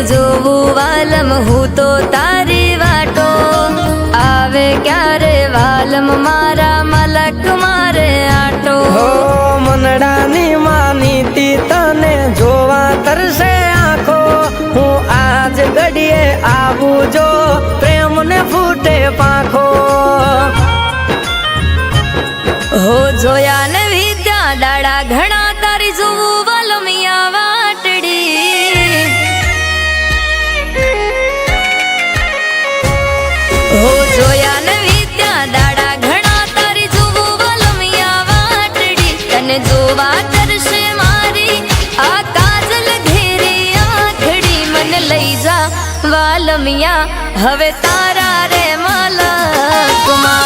જોવું વાલમ હું તો તારી વાટો આવે ક્યારે વાલમ મારા મલક મારે આટો હો મનડાની માનીતી તને જોવા તરસે આંખો હું આજ ઘડીએ આવું જો પ્રેમ ને ફૂટે પાંખો હો જોયા ને વિદ્યા ડાળા ઘણા તારી જોવું વાલમિયા વાટડી હો જોયા ને વિદ્યા ડાળા ઘણા તારી જોવું વાલમિયા વાટડી તને જોવા તરસે મારી આ કાજલ ઘેરી આંખડી મને લઈ જા વાલમિયા હવે તારા રે મલકમાં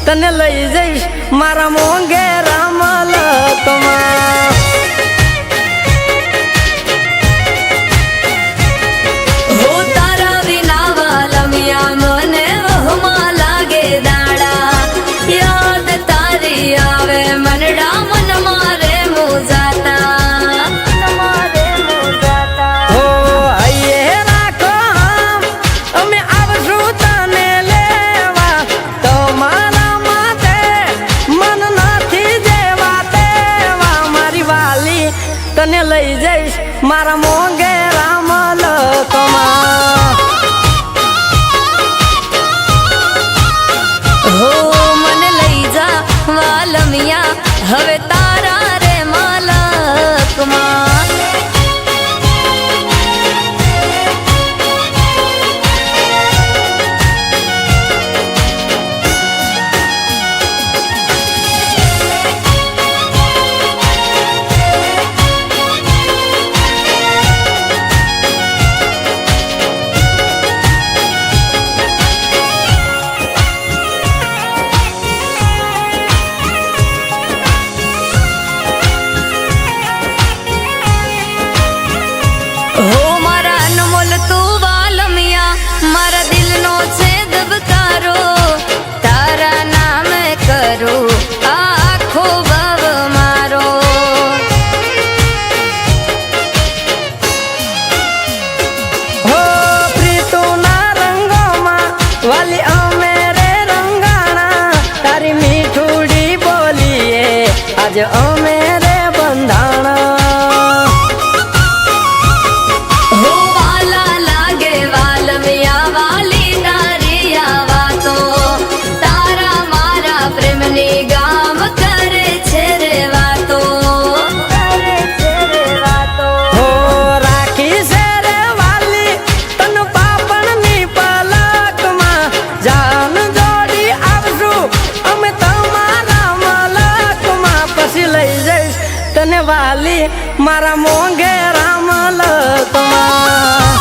તને લઈ જઈશ મારા મોંઘેરા મલકમાં હો તારા વિના વાલમિયા મને વહમાં લાગે દાડા યાદ તારી આવે મનડા મન મારે મુજાતા હો આયે રાખો અમે આવશું તને લેવા તમારા તને લઈ જઈશ મારા મોંઘેરા મલકમાં હો મને લઈ જા વાલમિયા હવે તારા રે મલકમાં હો મારા અનમોલ તું વાલમિયા મારા દિલનો છે દબકારો તારા નામે કરું આ આખો ભવ મારો હો પ્રીતુના રંગોમાં વાલી અમે રે રંગાણા તારી મીઠુડી બોલીએ આજે અમે રે બંધાણા તને વાલી મારા મોંઘેરા મલકમાં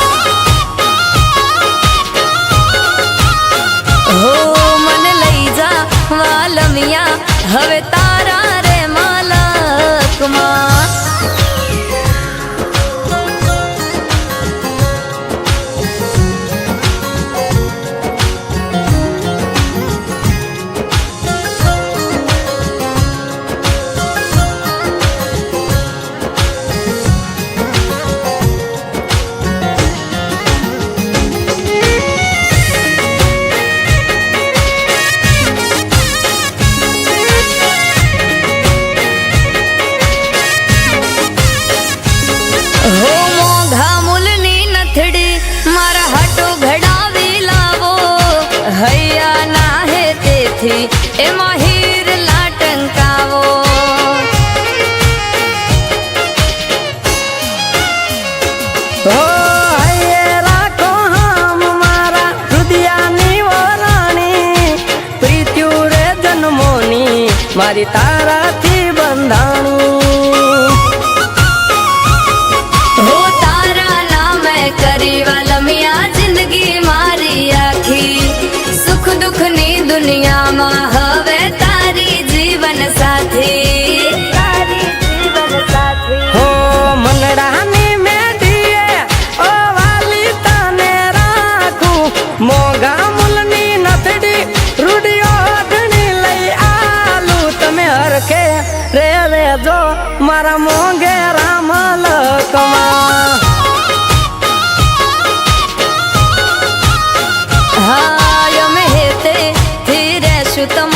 હો મને લઈ જા વાલમિયા હવે તારા રે મલકમાં હો મોંઘા મૂલની નથડી મારા હાટો ઘડાવી લાવો હૈયા ના હે તેથી એમાં હીર લાટંકાવો હો આયે રાખો હમ મારા હૃદયાની વરાણી પ્રીત્યુ રે જન્મોની મારી તારાથી બંધાણી કરી વાલમિયા જિંદગી મારી આખી સુખ દુઃખની દુનિયામાં હવે તારી જીવન સાથી હો મનડાની મેં તમારું